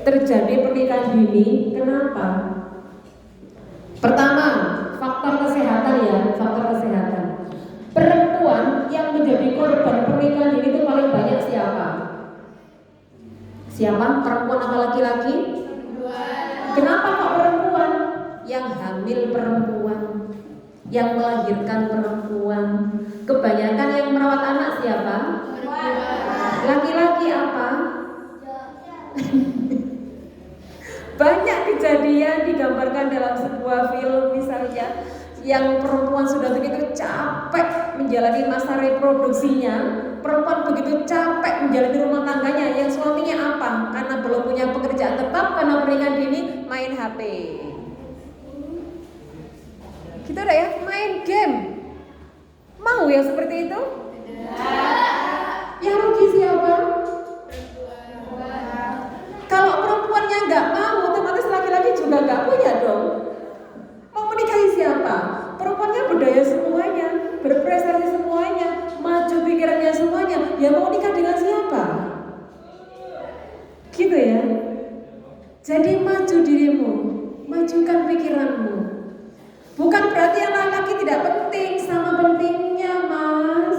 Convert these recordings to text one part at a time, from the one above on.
terjadi pernikahan dini. Kenapa? Pertama, faktor kesehatan ya, faktor kesehatan. Perempuan yang menjadi korban pernikahan dini itu paling banyak siapa? Siapa? Perempuan apa laki-laki? Kenapa kok perempuan? Yang hamil perempuan, yang melahirkan perempuan. Kebanyakan yang merawat anak siapa? Laki-laki apa? Banyak kejadian digambarkan dalam sebuah film misalnya, yang perempuan sudah begitu capek menjalani masa reproduksinya, perempuan begitu capek menjalani rumah tangganya, yang suaminya apa? Karena belum punya pekerjaan tetap, karena pernikahan dini, main HP. Kita udah ya, main game. Mau yang seperti itu? Yang rugi siapa? Kalau perempuannya nggak mau, otomatis laki-laki juga nggak punya dong. Mau menikahi siapa? Perempuannya berdaya semuanya, berprestasi semuanya, maju pikirannya semuanya. Ya mau nikah dengan siapa? Gitu ya. Jadi maju dirimu, majukan pikiranmu. Bukan berarti yang laki-laki tidak penting, sama pentingnya mas.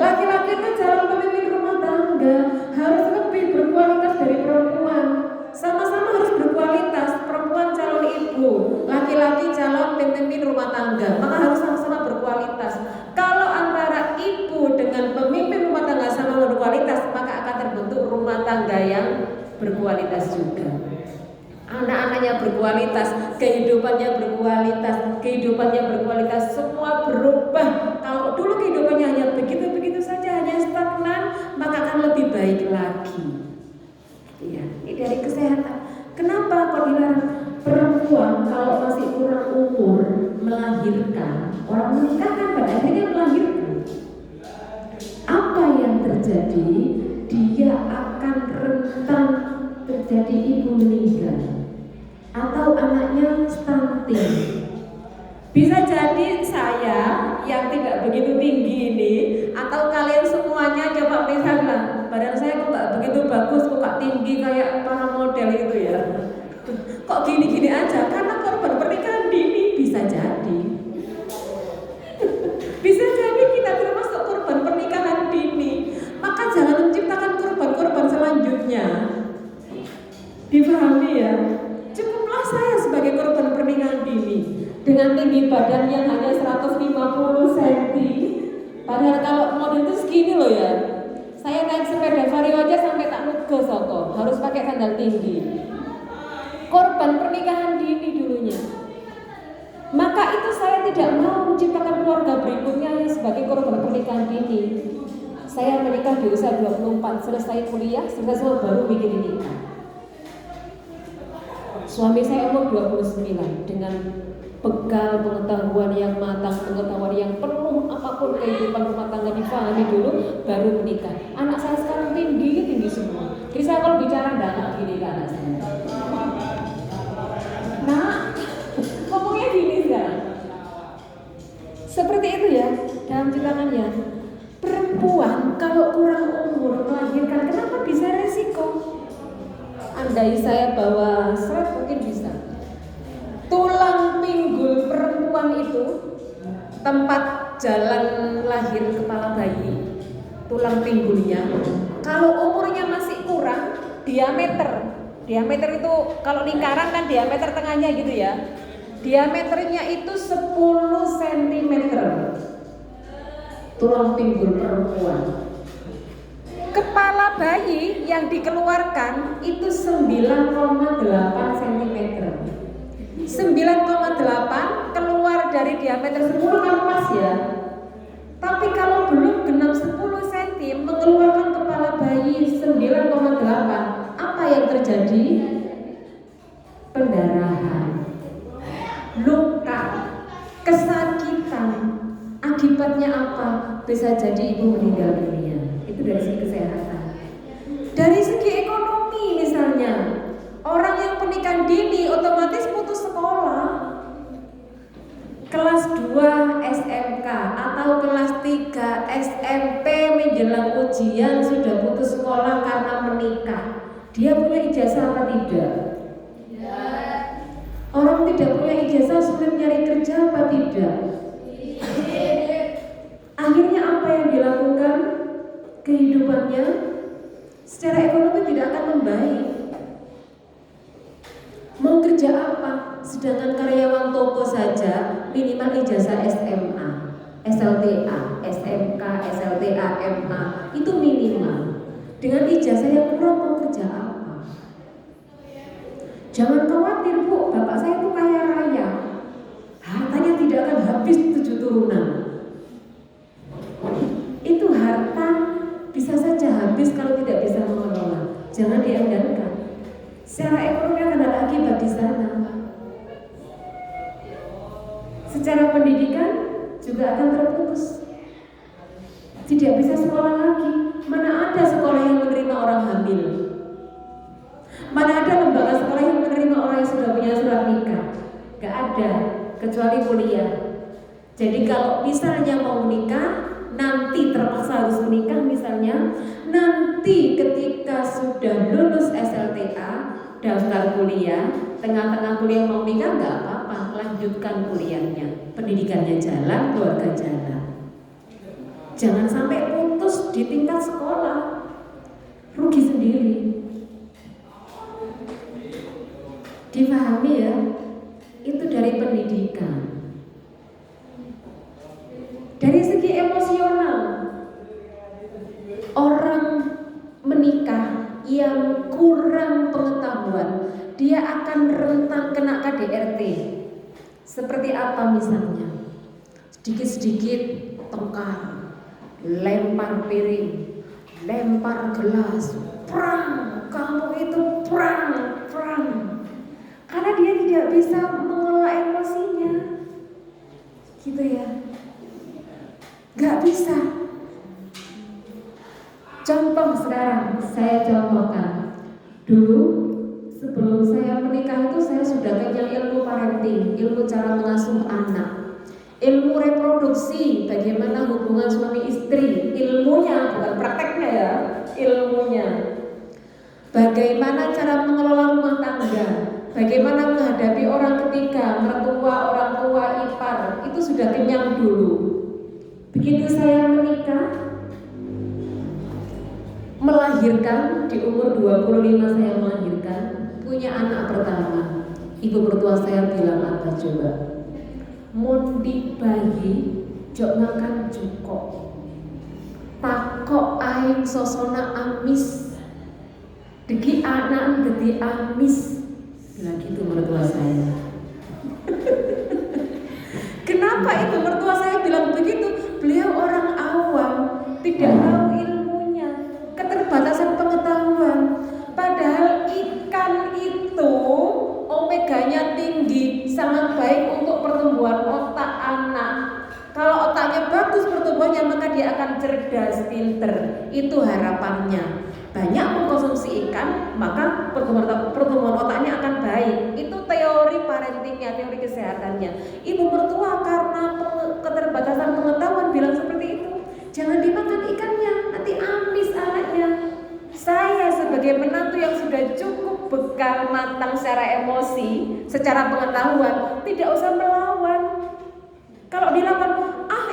Laki-laki itu calon pemimpin rumah tangga harus lebih berkualitas dari perempuan. Sama-sama harus berkualitas. Perempuan calon ibu, laki-laki calon pemimpin rumah tangga, maka harus sama-sama berkualitas. Kalau antara ibu dengan pemimpin rumah tangga sama berkualitas, maka akan terbentuk rumah tangga yang berkualitas juga. Anak-anaknya berkualitas, kehidupannya berkualitas, semua berubah. Kalau dulu kehidupannya hanya begitu-begitu saja, hanya stagnan, maka akan lebih baik lagi. Ya, ini dari kesehatan. Kenapa kok dilarang perempuan kalau masih kurang umur melahirkan? Orang menikah kan pada akhirnya melahirkan. Apa yang terjadi? Dia akan rentan terjadi ibu meninggal atau anaknya stunting. Bisa jadi saya yang tidak begitu tinggi ini, atau kalian semuanya coba misalnya badan saya kok gak begitu bagus, kok gak tinggi kayak para model itu ya. Kok gini-gini aja, karena korban pernikahan dini. Bisa jadi. Bisa jadi kita termasuk korban pernikahan dini. Maka jangan menciptakan korban-korban selanjutnya. Difahami ya? Cukuplah saya sebagai korban pernikahan dini dengan tinggi badan yang hanya 150 cm. Padahal kalau model itu segini loh ya. Saya naik sepeda vario aja sampai tak nugo soko, harus pakai sandal tinggi. Korban pernikahan dini dulunya. Maka itu saya tidak mau menciptakan keluarga berikutnya yang sebagai korban pernikahan dini. Saya menikah di usia 24, selesai kuliah, selesai semua baru bikin nikah. Suami saya umur 29 dengan bekal pengetahuan yang matang, pengetahuan yang penuh, apapun kehidupan rumah tangga dipahami dulu, baru menikah. Anak saya sekarang tinggi semua. Jadi saya kalau bicara anak gini ke anak saya. Nah, ngomongnya gini sekarang. Seperti itu ya dalam ciptaannya. Perempuan kalau kurang umur melahirkan, kenapa bisa resiko? Andai saya bawa serat mungkin bisa. Tulang pinggul perempuan itu tempat jalan lahir kepala bayi, tulang pinggulnya. Kalau umurnya masih kurang, diameter itu kalau lingkaran kan diameter tengahnya gitu ya. Diameternya itu 10 cm. Tulang pinggul perempuan. Kepala bayi yang dikeluarkan itu 9,8 cm. 9,8 keluar dari diameter 10 kan pas ya. Tapi kalau belum genap 10 cm mengeluarkan kepala bayi 9,8, apa yang terjadi? Pendarahan, luka, kesakitan. Akibatnya apa? Bisa jadi ibu meninggal dunia. Itu dari segi kesehatan. Dari segi ekonomi misalnya, orang yang pernikahan dini otomatis putus sekolah. Kelas 2 SMK atau kelas 3 SMP menjelang ujian sudah putus sekolah karena menikah. Dia punya ijazah apa tidak? Orang tidak punya ijazah sulit nyari kerja apa tidak? Akhirnya apa yang dilakukan? Kehidupannya secara ekonomi tidak akan membaik. Mau kerja apa? Sedangkan karyawan toko saja minimal ijazah SMA, SLTA, SMK, SLTA, MA itu minimal. Dengan ijazah yang kurang mau kerja apa? Jangan khawatir Bu, bapak saya itu kaya raya. Hartanya tidak akan habis 7 turunan. Itu harta bisa saja habis kalau tidak bisa mengelola. Jangan diandalkan. Secara ekonomi akan ada akibat di sana. Secara pendidikan juga akan terputus. Tidak bisa sekolah lagi. Mana ada sekolah yang menerima orang hamil? Mana ada lembaga sekolah yang menerima orang yang sudah punya surat nikah? Gak ada, kecuali kuliah. Jadi kalau misalnya mau menikah, nanti terpaksa harus menikah misalnya, nanti ketika sudah lulus SLTA, daftar kuliah, tengah-tengah kuliah mau nikah nggak apa-apa, lanjutkan kuliahnya, pendidikannya jalan, keluarga jalan. Jangan sampai putus di tingkat sekolah, rugi sendiri. Dipahami ya, itu dari pendidikan. Dari segi emosional, orang menikah yang kurang pengetahuan, dia akan rentan kena KDRT. Seperti apa misalnya? Sedikit-sedikit tengkar, lempar piring, lempar gelas, perang, kamu itu perang. Karena dia tidak bisa mengelola emosinya, gitu ya. Gak bisa. Contoh sekarang, saya contohkan. Dulu sebelum saya menikah itu saya sudah kenyang ilmu parenting, ilmu cara mengasuh anak, ilmu reproduksi, bagaimana hubungan suami istri, ilmunya bukan prakteknya ya, ilmunya. Bagaimana cara mengelola rumah tangga, bagaimana menghadapi orang ketiga, mertua, orang tua, ipar, itu sudah kenyang dulu. Begitu saya menikah, melahirkan, di umur 25 saya melahirkan, punya anak pertama. Ibu mertua saya bilang apa coba? Mundi bayi, jok makan cukup. Takok aing sosona amis. Degi anak gede amis. Bilang gitu mertua saya. Kenapa ibu mertua saya bilang begitu? Beliau orang awam, tidak tahu ilmunya, keterbatasan pengetahuan. Padahal ikan itu omeganya tinggi, sangat baik untuk pertumbuhan otak anak. Kalau otaknya bagus pertumbuhannya, maka dia akan cerdas, pinter. Itu harapannya. Banyak mengkonsumsi ikan, maka pertumbuhan otaknya akan baik. Itu teori parentingnya, teori kesehatannya. Ibu mertua karena keterbatasan pengetahuan bilang seperti itu. Jangan dimakan ikannya, nanti amis anaknya. Saya sebagai menantu yang sudah cukup bekal matang secara emosi, secara pengetahuan, tidak usah melawan. Kalau dilawan,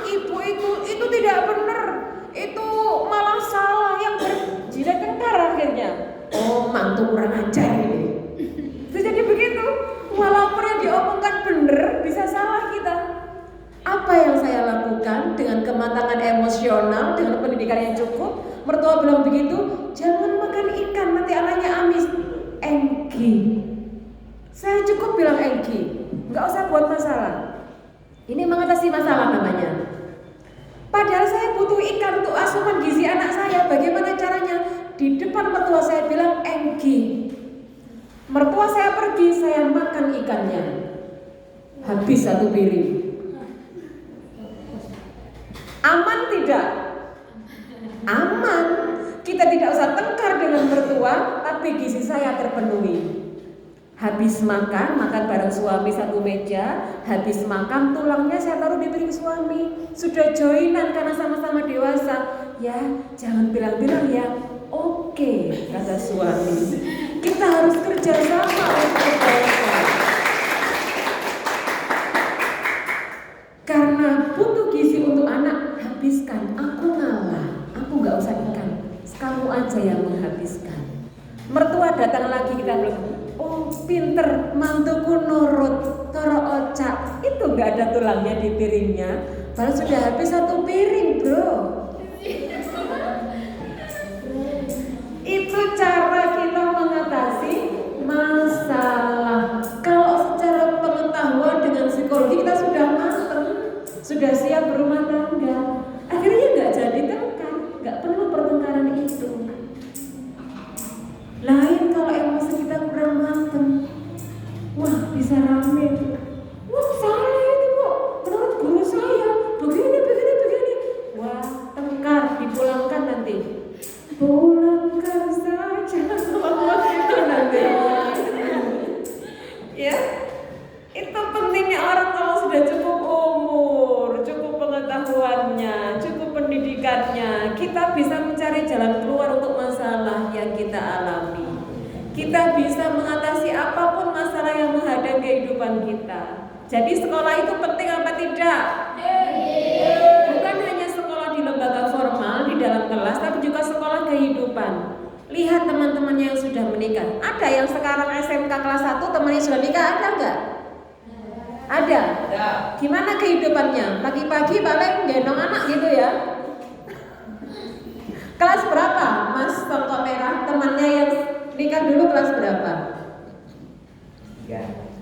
ibu itu tidak benar, itu malah salah, yang berjilat tengkar akhirnya. Oh, mantu kurang ajar ini. Jadi begitu, walaupun yang diomongkan benar, bisa salah kita. Apa yang saya lakukan dengan kematangan emosional, dengan pendidikan yang cukup? Mertua bilang begitu, jangan makan ikan, nanti anaknya amis. Enggi. Saya cukup bilang enggi, nggak usah buat masalah. Ini mengatasi masalah namanya. Padahal saya butuh ikan untuk asupan gizi anak saya. Bagaimana caranya? Di depan mertua saya bilang enggi. Mertua saya pergi, saya makan ikannya. Habis 1 piring. Aman tidak? Aman. Kita tidak usah tengkar dengan mertua, tapi gizi saya terpenuhi. Habis makan bareng suami satu meja. Habis makan tulangnya saya taruh di piring suami. Sudah joinan karena sama-sama dewasa. Ya, jangan bilang-bilang ya, Oke, kata suami, kita harus kerja sama untuk kebaikan. Karena butuh gizi untuk anak, habiskan. Aku ngalah, aku nggak usah ikan. Kamu aja yang menghabiskan. Mertua datang lagi, kita bilang, oh pinter, mantuku nurut, toro ocak. Itu nggak ada tulangnya di piringnya. Baru sudah habis 1 piring, bro. Itu cara kita mengatasi masalah. Kalau secara pengetahuan dengan psikologi kita sudah matang, sudah siap berumah tangga, akhirnya nggak jadi tengkar, nggak perlu pertengkaran itu. Lain kalau emosi kita kurang matang, wah bisa rame. Wah salah itu kok, menurut guru saya begini. Wah tengkar, dipulangkan nanti. Pulangkan saja itu nanti. Ya, itu pentingnya orang kalau sudah cukup umur, cukup pengetahuannya, cukup pendidikannya, kita bisa mencari jalan keluar untuk masalah yang kita alami. Kita bisa mengatasi apapun masalah yang menghadang kehidupan kita. Jadi sekolah itu penting apa tidak? Bukan hanya sekolah di lembaga formal di dalam kelas, tapi juga sekolah kehidupan. Lihat teman-temannya yang sudah menikah. Ada yang sekarang SMK kelas 1 temannya sudah nikah, ada enggak? Ada. Gimana kehidupannya? Pagi-pagi paling gendong anak gitu ya. Kelas berapa? Mas tongkok merah temannya yang nikah dulu kelas berapa?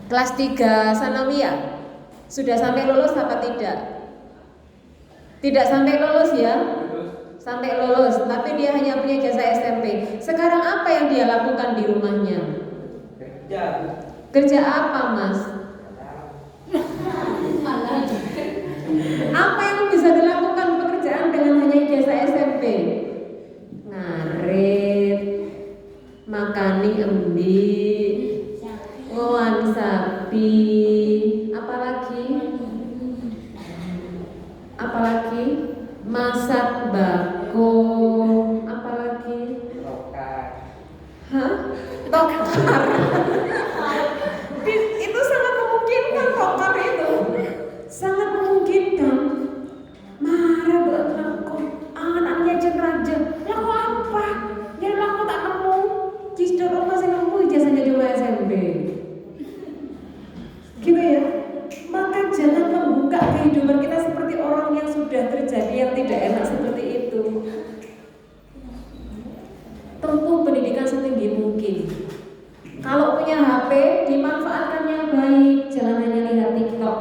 Kelas 3 sanawiyah. Sudah sampai lulus apa tidak? Tidak sampai lulus ya? Sampai lulus, tapi dia hanya punya ijazah SMP. Sekarang apa yang dia lakukan di rumahnya? Kerja apa, Mas? Apa yang bisa dilakukan pekerjaan dengan hanya ijazah SMP? Ngarit, makani embi, ngowan sapi, apalagi masak bako, apalagi tokar. Itu sangat memungkinkan, tokar itu sangat memungkinkan. Marah buat aku, anaknya raja. Laku apa? Dia laku tak nemu. Cisdor masih nemu ijazahnya cuma SMP. Gitu ya. Maka jangan membuka kehidupan kita seperti orang yang sudah terjadi yang tidak enak seperti itu. Tempuh pendidikan setinggi mungkin. Kalau punya HP, dimanfaatkannya baik. Jangan hanya lihat TikTok,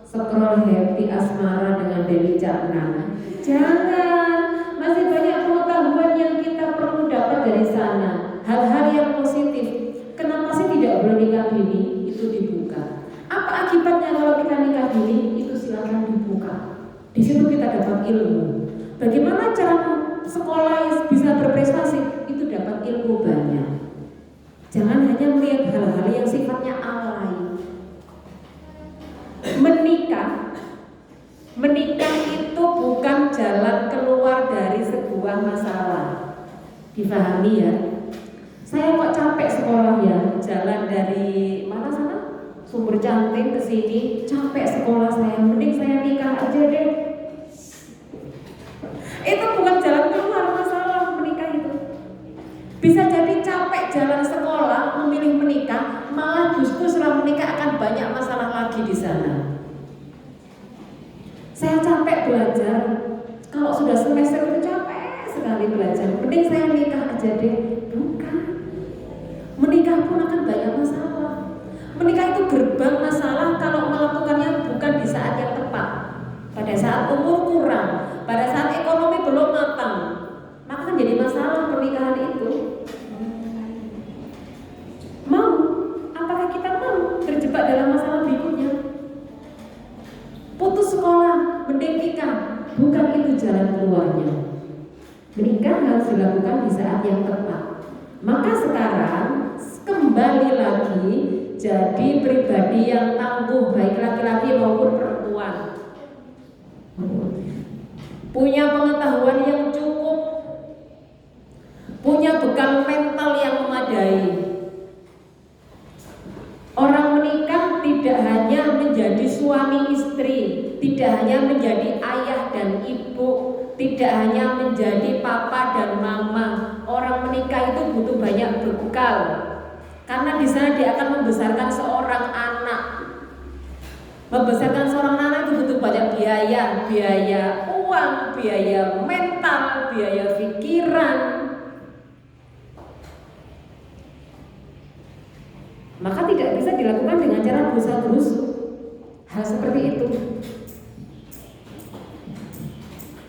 scroll happy asmara dengan Dewi Caknan. Jangan. Masih banyak pengetahuan yang kita perlu dapat dari sana. Hal-hal yang positif. Kenapa sih tidak boleh nikah dini? Itu dibuka. Apa akibatnya kalau kita nikah dini? Itu silakan dibuka. Di situ kita dapat ilmu. Bagaimana cara sekolah bisa berprestasi? Itu dapat ilmu banyak. Jangan hanya melihat hal-hal yang sifatnya alay. Menikah itu bukan jalan keluar dari sebuah masalah. Difahami ya. Saya kok capek sekolah ya, jalan dari mana sana? Sumber Cantik ke sini, capek sekolah saya, mending saya nikah aja deh. Itu bukan jalan keluar masalah menikah itu. Bisa jadi capek jalan sekolah, memilih menikah, malah justru setelah menikah akan banyak masalah lagi di sana. Saya capek belajar, kalau sudah semester itu capek sekali belajar, mending saya nikah aja deh. Bukan. Menikah pun akan banyak masalah. Menikah itu gerbang masalah kalau melakukannya bukan di saat yang tepat. Pada saat umur kurang, pada saat ekonomi belum matang, maka kan jadi masalah pernikahan itu. Mau? Apakah kita mau terjebak dalam masalah berikutnya? Putus sekolah, mending nikah, bukan itu jalan keluarnya. Menikah harus dilakukan di saat yang tepat. Maka sekarang kembali lagi jadi pribadi yang tangguh, baik laki-laki maupun perempuan. Punya pengetahuan yang cukup, punya bekal mental yang memadai. Orang menikah tidak hanya menjadi suami istri, tidak hanya menjadi ayah dan ibu, tidak hanya menjadi papa dan mama. Orang menikah itu butuh banyak bekal, karena di sana dia akan membesarkan seorang anak. Membesarkan seorang anak itu butuh banyak biaya, biaya uang, biaya mental, biaya pikiran. Maka tidak bisa dilakukan dengan cara berusaha-berusuh. Hal seperti itu.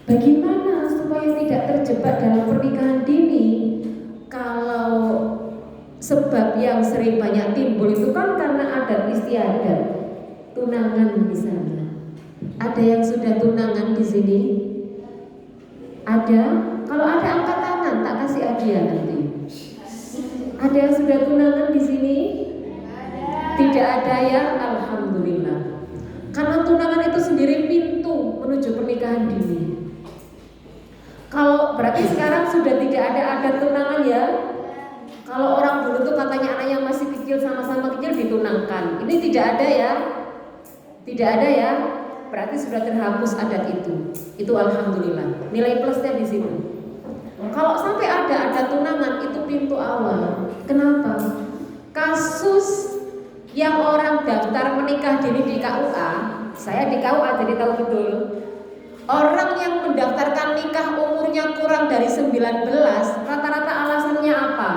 Bagaimana supaya tidak terjebak dalam pernikahan dini? Kalau sebab yang sering banyak timbul itu kan karena adat istiadat, tunangan misalnya. Ada yang sudah tunangan di sini? Ada? Kalau ada angkat tangan, tak kasih hadiah nanti. Ada yang sudah tunangan di sini? Tidak ada ya, alhamdulillah. Karena tunangan itu sendiri pintu menuju pernikahan dini. Kalau berarti sekarang sudah tidak ada adat tunangan ya. Kalau orang dulu tuh katanya anak yang masih kecil sama-sama kecil ditunangkan. Ini tidak ada ya. Tidak ada ya. Berarti sudah terhapus adat itu. Itu alhamdulillah. Nilai plusnya di situ. Kalau sampai ada adat tunangan itu pintu awal. Kenapa? Kasus yang orang daftar menikah dini di KUA, saya di KUA jadi tahu betul. Orang yang mendaftarkan nikah umurnya kurang dari 19, rata-rata alasannya apa?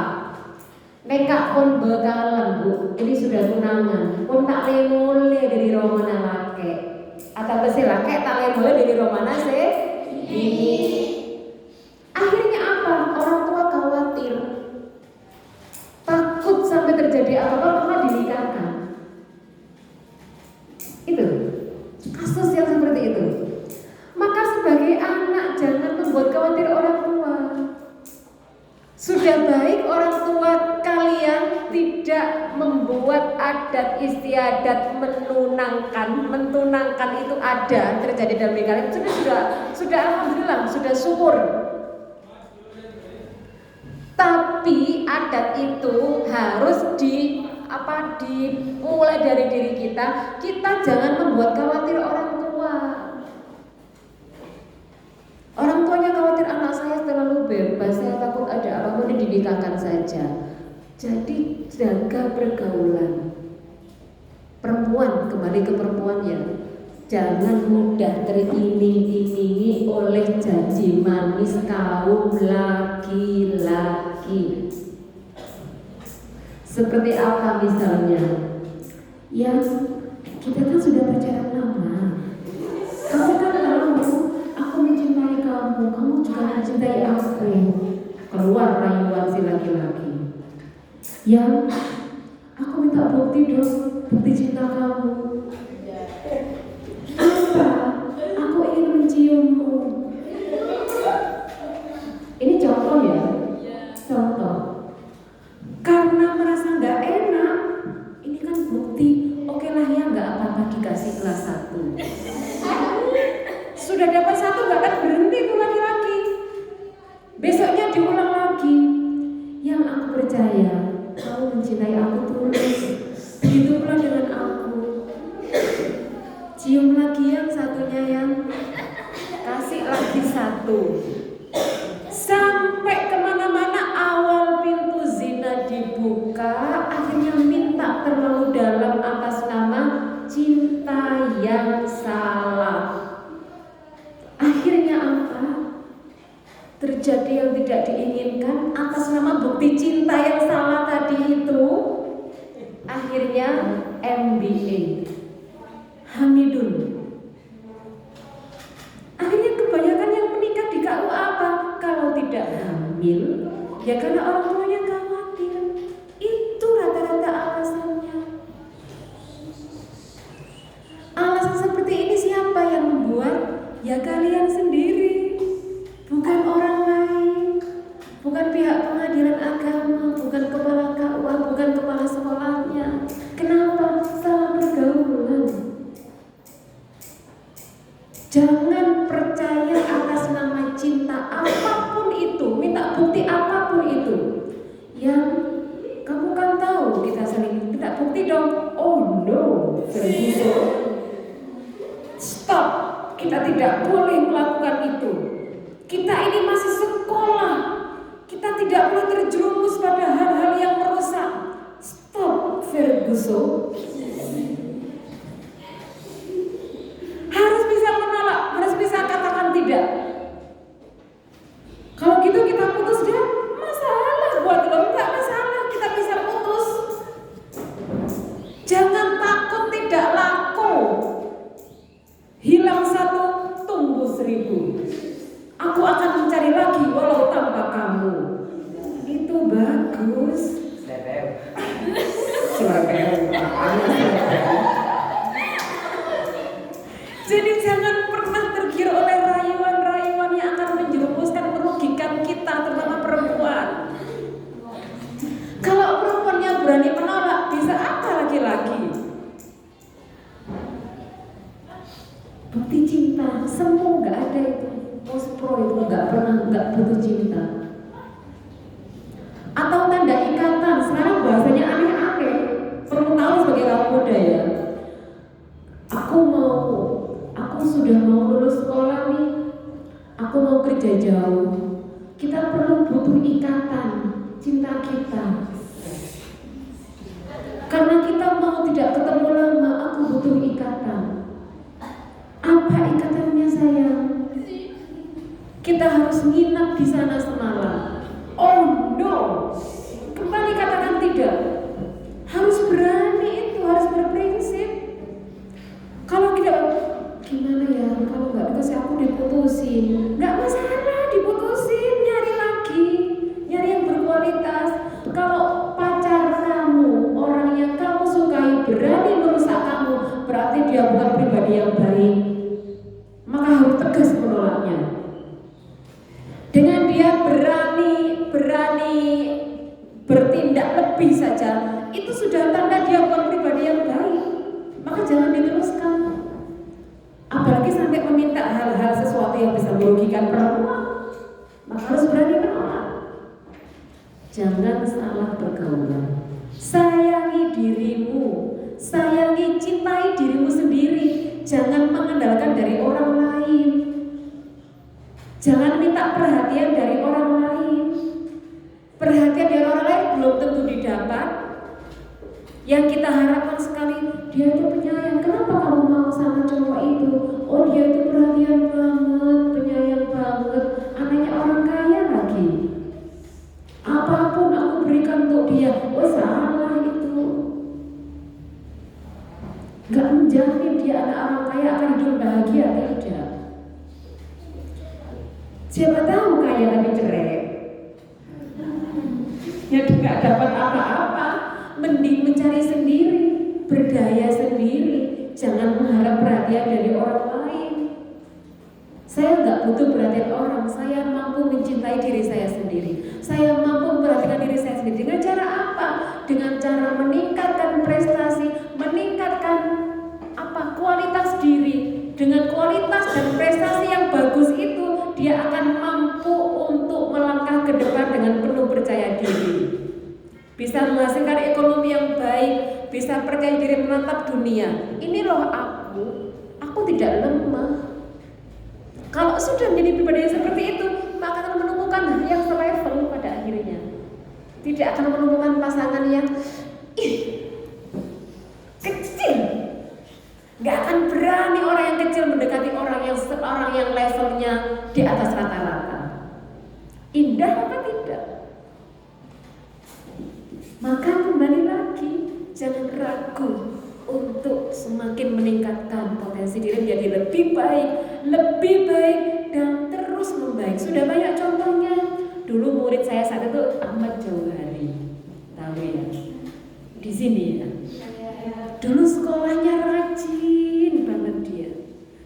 Nekak pun bekalan bu, ini sudah tunangan. Pun tak lemole dari romana lake, atau besi lake tak lemole dari romana se ini. Akhirnya apa? Orang tua khawatir, takut sampai terjadi apa-apa maka dinikahkan. Itu kasus yang seperti itu. Maka sebagai anak jangan membuat khawatir orang tua. Sudah baik orang tua kalian tidak membuat adat istiadat mentunangkan itu ada terjadi dalam kalian. Sudah alhamdulillah, sudah syukur. Tapi adat itu harus dimulai dari diri kita. Kita jangan membuat khawatir orang tua. Orang tuanya khawatir anak saya terlalu bebas, saya takut ada apapun dinikahkan saja. Jadi jaga pergaulan. Perempuan, kembali ke perempuannya, jangan mudah teriming-imingi oleh janji manis kaum laki-laki. Seperti apa misalnya? Ya, kita kan sudah pacaran lama. Kamu kan tahu, aku mencintai kamu, kamu juga mencintai aku. Keluar rayuan si laki-laki. Ya, aku minta bukti dong, bukti cinta kamu. Apa? Aku ingin menciummu. Ini contoh ya, contoh. Karena merasa nggak enak, ini kan bukti. Oke lah ya, nggak apa-apa dikasih kelas 1. Sudah dapat 1 nggak akan berhenti tuh laki-laki. Besoknya diulang lagi. Yang aku percaya, kamu mencintai aku tulus. Begitu pula dengan aku. Cium lagi yang satunya yang kasih lagi 1. Sampai kemana-mana awal pintu zina dibuka, akhirnya minta terlalu dalam atas nama cinta yang salah. Akhirnya apa? Terjadi yang tidak diinginkan atas nama bukti cinta yang salah tadi itu. Akhirnya MBA, Hamidun. Akhirnya kebanyakan yang menikah di KUA apa? Kalau tidak hamil, ya karena orang tuanya khawatir. Itu rata-rata alasannya. Alasan seperti ini siapa yang membuat? Ya kalian sendiri, bukan orang lain, bukan pihak pengadilan agama, bukan kepala KUA, bukan kepala sekolahnya. Kenapa? Salah no, Ferguson. Stop. Kita tidak boleh melakukan itu. Kita ini masih sekolah. Kita tidak boleh terjerumus pada hal-hal yang merusak. Stop, Ferguson. Harus bisa menolak, harus bisa katakan tidak. Kalau gitu kita putus dia, masalah buat lo, enggak masalah, kita bisa putus. Jangan takut tidak laku. Hilang satu, tumbuh 1000. Aku akan mencari lagi walau tanpa kamu. Itu bagus. Jadi jangan pernah tergiur oleh rayuan-rayuan yang akan menjerumuskan, merugikan kita, terutama perempuan. Kalau perempuannya berani menolak, bisa apa laki-laki? Bukti cinta, semua nggak ada itu. Pospro itu nggak butuh cinta. Atau tanda ikatan, sekarang bahasanya aneh-aneh. Perlu tahu sebagai kaum muda ya. Aku sudah mau lulus sekolah nih. Aku mau kerja jauh. Kita perlu butuh ikatan cinta kita. Karena kita mau tidak ketemu lama, aku butuh ikatan. Apa ikatannya sayang? Kita harus nginap di sana semalam. Oh no, kembali katakan tidak. Harus berani itu, harus berprinsip. Kalau kita gimana ya, kalau nggak dikasih aku diputusin, nggak masalah diputusin, nyari lagi, nyari yang berkualitas. Kalau pacar kamu, orang yang kamu sukai berani merusak kamu, berarti dia bukan pribadi yang baik. Maka harus tegas menolaknya. Dengan dia berani bertindak lebih saja, itu sudah tanda dia bukan pribadi yang baik. Maka jangan diteruskan. Apalagi sampai meminta hal-hal sesuatu yang bisa merugikan perempuan, maka harus berani menolak. Jangan salah pergaulan. Sayangi dirimu, sayangi, cintai dirimu sendiri. Jangan mengandalkan dari orang lain. Jangan minta perhatian dari orang lain. Perhatian dari orang lain belum tentu didapat. Yang kita harapkan sekali, dia itu penyayang. Kenapa kamu mau sama cowok itu? Oh, dia itu perhatian banget, penyayang banget. Anaknya orang kaya lagi. Apapun aku berikan untuk dia. Oh, salah itu. Gak menjamin dia anak orang kaya akan hidup bahagia, tidak. Siapa tahu kaya tapi cerai. Ya tidak dapat apa-apa. Mending mencari sendiri, berdaya sendiri. Jangan mengharap perhatian dari orang lain. Saya nggak butuh perhatian orang. Saya mampu mencintai diri saya sendiri. Saya mampu memperhatikan diri saya sendiri. Dengan cara apa? Dengan cara meningkatkan prestasi, meningkatkan kualitas diri. Dengan kualitas dan prestasi yang bagus itu, dia akan mampu untuk melangkah ke depan dengan penuh percaya diri. Bisa menghasilkan ekonomi yang baik, bisa percaya diri menatap dunia. Ini loh aku tidak lemah. Kalau sudah menjadi pribadi seperti itu, maka akan menemukan yang selevel pada akhirnya. Tidak akan menemukan pasangan yang kecil. Gak akan berani orang yang kecil mendekati orang yang levelnya di atas rata-rata. Indah apa tidak? Maka kembali lagi, jangan ragu untuk semakin meningkatkan potensi diri menjadi lebih baik dan terus membaik. Sudah banyak contohnya. Dulu murid saya saat itu Ahmad Jauhari, tahu ya? Di sini ya. Dulu sekolahnya rajin banget dia.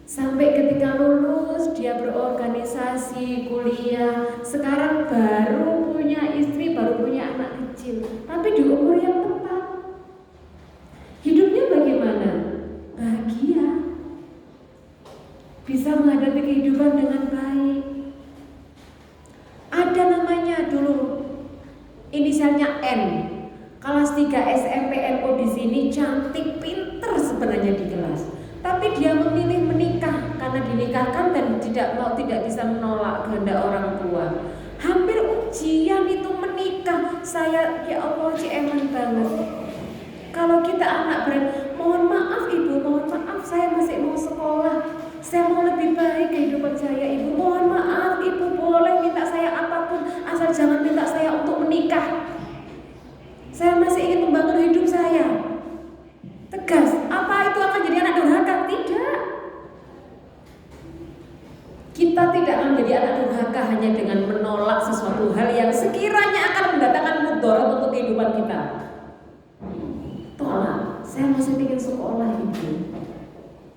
Sampai ketika lulus dia berorganisasi, kuliah. Sekarang baru punya istri, baru punya anak kecil. Tapi di umur yang tepat. Hidupnya bagaimana? Bahagia. Bisa menghadapi kehidupan dengan baik. Ada namanya dulu inisialnya N. Kelas 3 SMP NU di di sini cantik, pinter sebenarnya di kelas, tapi dia memilih menikah karena dinikahkan dan tidak bisa menolak kehendak orang tua. Hampir ujian itu menikah. Saya ya Allah eman banget. Kalau kita anak mohon maaf ibu, mohon maaf saya masih mau sekolah, saya mau lebih baik kehidupan saya ibu, mohon maaf ibu, boleh minta saya apapun asal jangan minta saya untuk menikah. Saya masih ingin membangun hidup saya. Tegas, apa itu akan jadi anak durhaka? Tidak. Kita tidak akan menjadi anak durhaka hanya dengan menolak sesuatu hal yang sekiranya akan mendatangkan mudarat untuk kehidupan kita. Tolak, saya masih ingin sekolah ibu,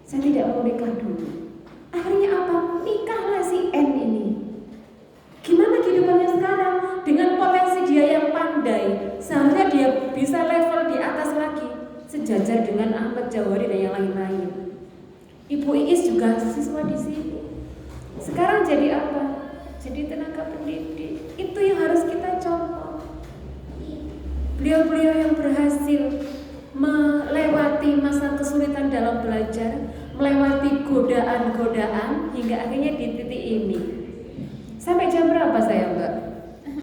saya tidak mau nikah dulu. Akhirnya apa? Nikahlah si N ini. Gimana kehidupannya sekarang? Dengan potensi dia yang pandai, seharusnya dia bisa level di atas lagi, sejajar dengan Ahmad Jawari dan yang lain-lain. Ibu Iis juga siswa di sini. Sekarang jadi apa? Jadi tenaga pendidik. Itu yang harus kita contoh. Beliau-beliau yang berhasil melewati masa kesulitan dalam belajar, melewati godaan-godaan hingga akhirnya di titik ini. Sampai jam berapa saya Mbak?